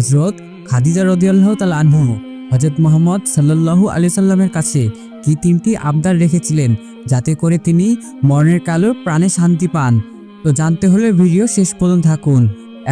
হযরত খাদিজা রাদিয়াল্লাহু তাআলা আনহা হযরত মুহাম্মদ সাল্লাল্লাহু আলাইহি সাল্লামের কাছে কি তিনটি আবদার রেখেছিলেন যাতে করে তিনি মরণের কালেও প্রাণে শান্তি পান। তো জানতে হলে ভিডিও শেষ পর্যন্ত থাকুন।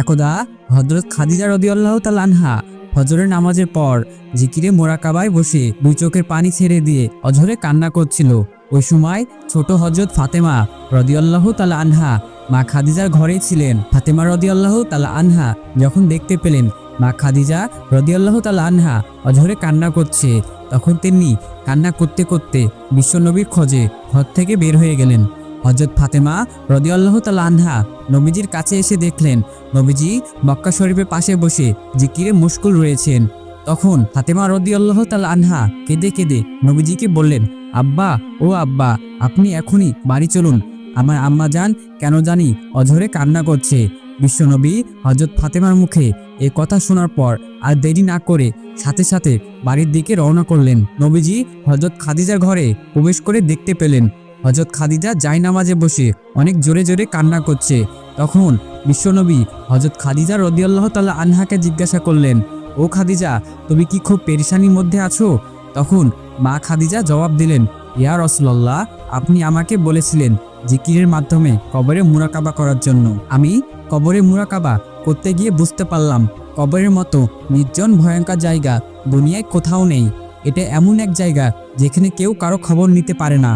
একদা হযরত খাদিজা রাদিয়াল্লাহু তাআলা আনহা ফজরের নামাজের পর জিকিরে মোরাকাবায় বসে দুই চোখের পানি ছেড়ে দিয়ে অঝরে কান্না করছিল। ওই সময় ছোট হযরত ফাতেমা রাদিয়াল্লাহু তাআলা আনহা মা খাদিজার ঘরেই ছিলেন। ফাতেমা রাদিয়াল্লাহু তাআলা আনহা যখন দেখতে পেলেন মা খাদিজা রাদিয়াল্লাহু তাআলা আনহা অঝরে কান্না করছে, তখন তিনি কান্না করতে করতে বিশ্বনবীর খোঁজে ঘর থেকে বের হয়ে গেলেন। হযরত ফাতেমা রাদিয়াল্লাহু তাআলা আনহা নবীজির কাছে এসে দেখলেন নবীজি মক্কা শরীফের পাশে বসে জিকিরে মশগুল রয়েছেন। তখন ফাতেমা রাদিয়াল্লাহু তাআলা আনহা কেঁদে কেঁদে নবীজিকে বললেন, আব্বা ও আব্বা, আপনি এখনই বাড়ি চলুন, আমার আম্মা জান কেন জানি অঝরে কান্না করছে। বিশ্বনবী হযরত ফাতেমার মুখে এই কথা শোনার পর আর দেরি না করে সাথে সাথে বাড়ির দিকে রওনা করলেন। নবীজি হযরত খাদিজার ঘরে প্রবেশ করে দেখতে পেলেন হযরত খাদিজা জায়নামাজে বসে অনেক জোরে জোরে কান্না করছে। তখন বিশ্বনবী হযরত খাদিজা রাদিয়াল্লাহু তাআলা আনহাকে জিজ্ঞাসা করলেন, ও খাদিজা, তুমি কি খুব পেরেশানির মধ্যে আছো? তখন মা খাদিজা জবাব দিলেন, ইয়া রাসূলুল্লাহ, আপনি আমাকে বলেছিলেন জিকিরের মাধ্যমে কবরে মুরাকাবা করার জন্য। আমি কবরে মুরাকাবা করতে গিয়ে বুঝতে পারলাম কবরের মতো নির্জন ভয়ঙ্কর জায়গা দুনিয়ায় কোথাও নেই। এটা এমন এক জায়গা যেখানে কেউ কারো খবর নিতে পারে না।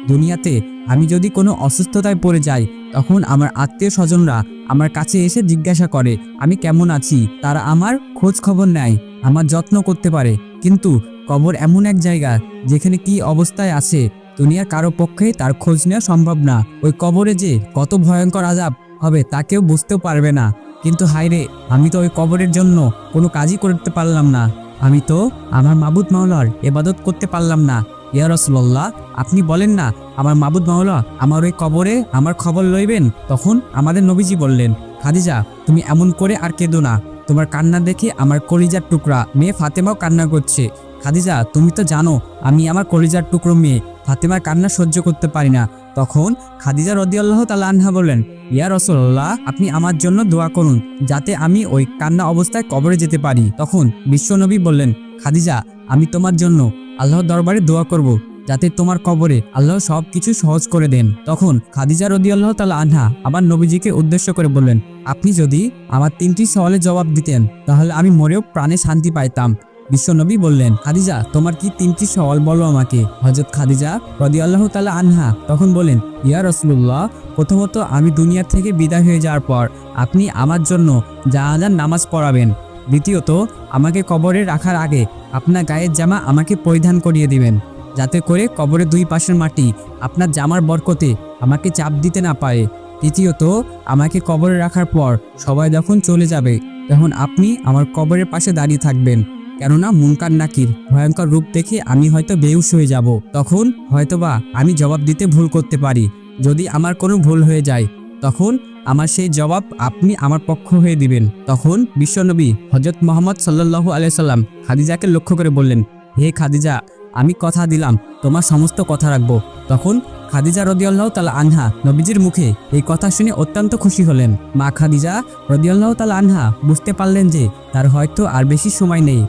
দুনিয়াতে আমি যদি কোনো অসুস্থতায় পড়ে যাই, তখন আমার আত্মীয় স্বজনরা আমার কাছে এসে জিজ্ঞাসা করে আমি কেমন আছি। তারা আমার খোঁজ খবর নেয়, আমার যত্ন করতে পারে। কিন্তু কবর এমন এক জায়গা যেখানে কি অবস্থায় আছে দুনিয়ার কারো পক্ষে তার খোঁজ নেওয়া সম্ভব না। ওই কবরে যে কত ভয়ঙ্কর আযাব হবে তা কেউ বুঝতেও পারবে না। কিন্তু হায়রে, আমি তো ওই কবরের জন্য কোনো কাজই করতে পারলাম না। আমি তো আমার মাবুদ মাওলার ইবাদত করতে পারলাম না। ইয়া রাসূলুল্লাহ, আপনি বলেন না আমার মাবুদ মাওলা আমার ওই কবরে আমার খবর লইবেন। তখন আমাদের নবীজি বললেন, খাদিজা, তুমি এমন করে আর কেঁদো না। তোমার কান্না দেখে আমার কলিজার টুকরা মেয়ে ফাতেমাও কান্না করছে। খাদিজা, তুমি তো জানো আমি আমার কলিজার টুকরো মেয়ে ফাতেমার কান্না সহ্য করতে পারি না। তখন খাদিজা রাদিয়াল্লাহু তাআলা আনহা বললেন, ইয়া রাসূলুল্লাহ, আপনি আমার জন্য দোয়া করুন যাতে আমি ওই কান্না অবস্থায় কবরে যেতে পারি। তখন বিশ্বনবী বললেন, খাদিজা, আমি তোমার জন্য আল্লাহর দরবারে দোয়া করব যাতে তোমার কবরে আল্লাহ সব কিছু সহজ করে দেন। তখন খাদিজা রাদিয়াল্লাহু তাআলা আনহা আবার নবীজিকে উদ্দেশ্য করে বললেন, আপনি যদি আমার তিনটি সওয়ালের জবাব দিতেন তাহলে আমি মরেও প্রাণে শান্তি পাইতাম। বিশ্বনবী বললেন, খাদিজা, তোমার কি তিনটি সওয়াল বলো আমাকে। হযরত খাদিজা রাদিয়াল্লাহু তাআলা আনহা তখন বলেন, ইয়া রাসূলুল্লাহ, প্রথমত আমি দুনিয়া থেকে বিদায় হয়ে যাওয়ার পর আপনি আমার জন্য জানাজার নামাজ পড়াবেন। দ্বিতীয়ত, আমাকে কবরে রাখার আগে আপনার গায়ের জামা আমাকে পরিধান করিয়ে দিবেন যাতে করে কবরের দুই পাশের মাটি আপনার জামার বরকতে আমাকে চাপ দিতে না পারে। তৃতীয়ত, আমাকে কবরে রাখার পর সবাই যখন চলে যাবে তখন আপনি আমার কবরের পাশে দাঁড়িয়ে থাকবেন, কেননা মুনকার নাকির ভয়ঙ্কর রূপ দেখে আমি হয়তো বেহুশ হয়ে যাব। তখন হয়তোবা আমি জবাব দিতে ভুল করতে পারি। যদি আমার কোনো ভুল হয়ে যায় তখন আমার সেই জবাব আপনি আমার পক্ষ হয়ে দিবেন। তখন বিশ্বনবী হযরত মুহাম্মদ সাল্লাল্লাহু আলাইহি সাল্লাম খাদিজাকে লক্ষ্য করে বললেন, হে খাদিজা, আমি কথা দিলাম তোমার সমস্ত কথা রাখবো। তখন খাদিজা রাদিয়াল্লাহু তাআলা আনহা নবীজির মুখে এই কথা শুনে অত্যন্ত খুশি হলেন। মা খাদিজা রাদিয়াল্লাহু তাআলা আনহা বুঝতে পারলেন যে তার হয়তো আর বেশি সময় নেই,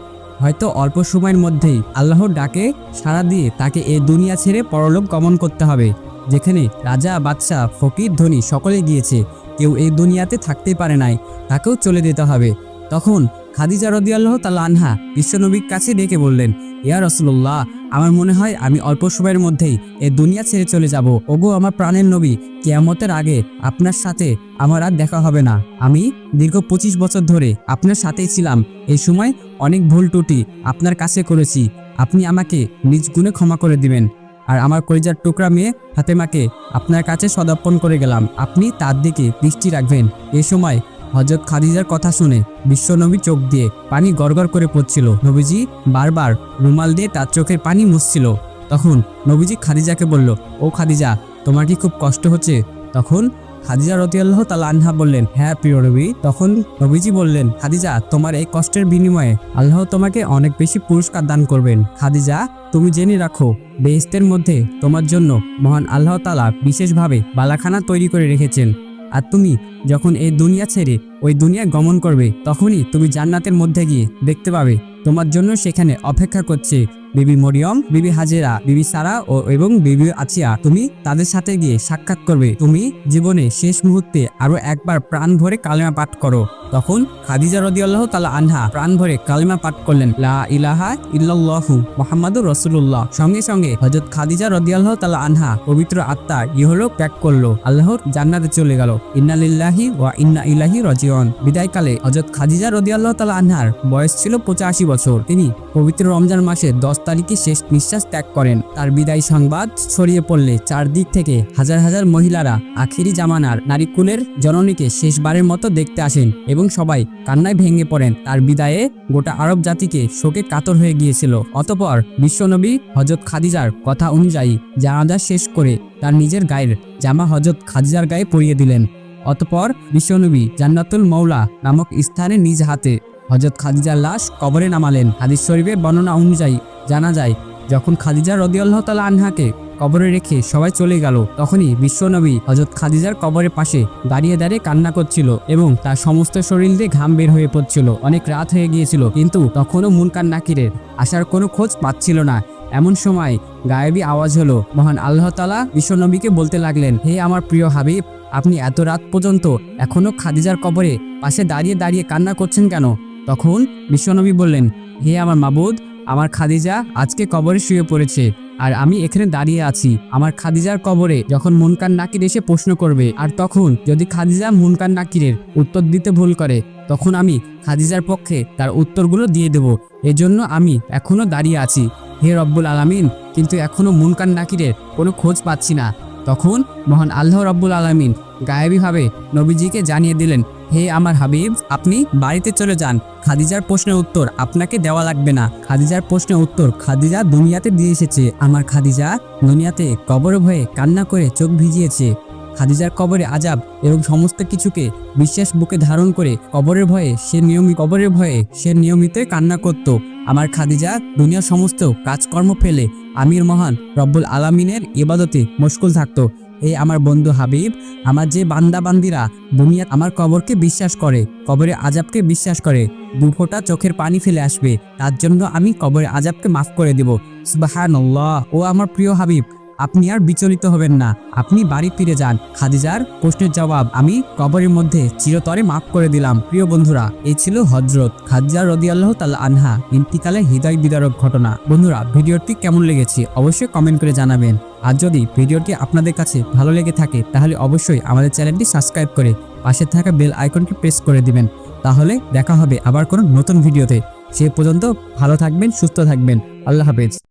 হয়তো অল্প সময়ের মধ্যেই আল্লাহর ডাকে সাড়া দিয়ে তাকে এই দুনিয়া ছেড়ে পরলোক গমন করতে হবে, যেখানে রাজা, বাদশাহ, ফকির, ধনী সকলে গিয়েছে। কেউ এই দুনিয়াতে থাকতেই পারে নাই, তাকেও চলে যেতে হবে। তখন খাদিজা রাদিয়াল্লাহু তাআলা আনহা বিশ্বনবীর কাছে ডেকে বললেন, ইয়া রাসূলুল্লাহ, আমার মনে হয় আমি অল্প সময়ের মধ্যেই এই দুনিয়া ছেড়ে চলে যাব। ওগো আমার প্রাণের নবী, কিয়ামতের আগে আপনার সাথে আমার আর দেখা হবে না। আমি দীর্ঘ 25 বছর ধরে আপনার সাথেই ছিলাম। এই সময় অনেক ভুল ত্রুটি আপনার কাছে করেছি, আপনি আমাকে নিজ গুণে ক্ষমা করে দিবেন। আর আমার কলিজার টুকরা মেয়ে ফাতেমাকে আপনার কাছে সদার্পণ করে গেলাম, আপনি তার দিকে দৃষ্টি রাখবেন। এই সময় হযরত খাদিজার কথা শুনে বিশ্বনবী চোখ দিয়ে পানি গড়গড় করে পড়ছিল। নবীজি বারবার রুমাল দিয়ে তার চোখের পানি মুছছিল। তখন নবীজি খাদিজাকে বলল, ও খাদিজা, তোমার কি খুব কষ্ট হচ্ছে? তখন খাদিজা রাদিয়াল্লাহু তাআলা আনহা বললেন, হ্যাঁ প্রিয় নবী। তখন নবীজি বললেন, খাদিজা, তোমার এই কষ্টের বিনিময়ে আল্লাহ তোমাকে অনেক বেশি পুরস্কার দান করবেন। খাদিজা, তুমি জেনে রাখো, বেহেশতের মধ্যে তোমার জন্য মহান আল্লাহ তাআলা বিশেষভাবে বালাখানা তৈরি করে রেখেছেন। আর তুমি যখন এই দুনিয়া ছেড়ে ওই দুনিয়া গমন করবে, তখনই তুমি জান্নাতের মধ্যে গিয়ে দেখতে পাবে তোমার জন্য সেখানে অপেক্ষা করছে বিবি মরিয়ম, বিবি হাজেরা, বিবি সারা এবং বিবি আছিয়া। তুমি তাদের সাথে গিয়ে সাক্ষাৎ করবে। তুমি জীবনে শেষ মুহূর্তে আরো একবার প্রাণ ভরে কালেমা পাঠ করো। তখন খাদিজা রাদিয়াল্লাহু তাআলা আনহা প্রাণ ভরে কালেমা পাঠ করলেন, লা ইলাহা ইল্লাল্লাহু মুহাম্মাদুর রাসূলুল্লাহ। সঙ্গে সঙ্গে হযরত খাদিজা রাদিয়াল্লাহু তাআলা আনহা পবিত্র আত্মার ইহলোক ত্যাগ করলো, আল্লাহর জান্নাতে চলে গেল। ইন্না লিল্লাহি ওয়া ইন্না ইলাইহি রাজিউন। বিদায়কালে হযরত খাদিজা রাদিয়াল্লাহু তাআলা আনহার বয়স ছিল 85 বছর। তিনি পবিত্র রমজান মাসের 10 তারিখে শেষ নিঃশ্বাস ত্যাগ করেন। তার বিদায় সংবাদ ছড়িয়ে পড়লে চারদিক থেকে হাজার হাজার মহিলারা আখিরি জামানার নারীকুলের জননীকে শেষবারের মতো দেখতে আসেন এবং সবাই কান্নায় ভেঙে পড়েন। তার বিদায়ে গোটা আরব জাতিকে শোকে কাতর হয়ে গিয়েছিল। অতঃপর বিশ্বনবী হযরত খাদিজার কথা অনুযায়ী জানাজা শেষ করে তার নিজের গায়ের জামা হযরত খাদিজার গায়ে পরিয়ে দিলেন। অতঃপর বিশ্বনবী জান্নাতুল মৌলা নামক স্থানে নিজ হাতে হযরত খাদিজার লাশ কবরে নামালেন। হাদিস শরীফের বর্ণনা অনুযায়ী জানা যায়, যখন খাদিজা রাদিয়াল্লাহু তাআলা আনহাকে কবরে রেখে সবাই চলে গেল, তখনই বিশ্বনবী হযরত খাদিজার কবরের পাশে দাঁড়িয়ে দাঁড়িয়ে কান্না করছিল এবং তার সমস্ত শরীর দিয়ে ঘাম বের হয়ে পড়ছিল। অনেক রাত হয়ে গিয়েছিল, কিন্তু তখনও মুনকার নাকিরের আসার কোনো খোঁজ পাচ্ছিল না। এমন সময় গায়েবী আওয়াজ হলো। মহান আল্লাহ তাআলা বিশ্বনবীকে বলতে লাগলেন, হে আমার প্রিয় হাবিব, আপনি এত রাত পর্যন্ত এখনো খাদিজার কবরে পাশে দাঁড়িয়ে দাঁড়িয়ে কান্না করছেন কেন? তখন বিশ্বনবী বললেন, হে আমার মাবুদ, আমার খাদিজা আজকে কবরে শুয়ে পড়েছে আর আমি এখানে দাঁড়িয়ে আছি। আমার খাদিজার কবরে যখন মুনকার নাকির এসে প্রশ্ন করবে, আর তখন যদি খাদিজা মুনকার নাকিরের উত্তর দিতে ভুল করে, তখন আমি খাদিজার পক্ষে তার উত্তরগুলো দিয়ে দেব। এজন্য আমি এখনো দাঁড়িয়ে আছি, হে রব্বুল আলামিন, কিন্তু এখনো মুনকার নাকিরের কোনো খোঁজ পাচ্ছি না। তখন মহান আল্লাহ রব্বুল আলামিন গায়েবীভাবে নবীজিকে জানিয়ে দিলেন, হে আমার হাবিব, আপনি বাড়িতে চলে যান। খাদিজার প্রশ্নের উত্তর আপনাকে দেওয়া লাগবে না। খাদিজার প্রশ্নের উত্তর খাদিজা দুনিয়াতে দিয়ে এসেছে। আমার খাদিজা দুনিয়াতে কবর ভয়ে কান্না করে চোখ ভিজিয়েছে। খাদিজার কবরে আজাব এবং সমস্ত কিছুকে বিশ্বাস বুকে ধারণ করে কবরের ভয়ে সে নিয়মিত কান্না করত। আমার খাদিজা দুনিয়ার সমস্ত কাজকর্ম ফেলে আমির মহান রব্বুল আলামিনের ইবাদতে মশগুল থাকতো। এই আমার বন্ধু হাবিব, আমার যে বান্দা বান্দিরা দুনিয়া আমার কবরকে বিশ্বাস করে, কবরে আজাবকে বিশ্বাস করে, দুফোঁটা চোখের পানি ফেলে আসবে, তার জন্য আমি কবরে আজাবকে মাফ করে দেব। সুবহানাল্লাহ। ও আমার প্রিয় হাবিব, আপনি আর বিচলিত হবেন না, আপনি বাড়ি ফিরে যান। খাদিজার প্রশ্নের জবাব আমি কবরের মধ্যে চিরতরে মাফ করে দিলাম। প্রিয় বন্ধুরা, এই ছিল হযরত খাদিজা রাদিয়াল্লাহু তাআলা আনহা ইন্তিকালে হৃদয় বিদারক ঘটনা। বন্ধুরা, ভিডিওটি কেমন লেগেছে অবশ্যই কমেন্ট করে জানাবেন। আর যদি ভিডিওটি আপনাদের কাছে ভালো লেগে থাকে, তাহলে অবশ্যই আমাদের চ্যানেলটি সাবস্ক্রাইব করে পাশে থাকা বেল আইকনটি প্রেস করে দিবেন। তাহলে দেখা হবে আবার কোনো নতুন ভিডিওতে। সে পর্যন্ত ভালো থাকবেন, সুস্থ থাকবেন। আল্লাহ হাফেজ।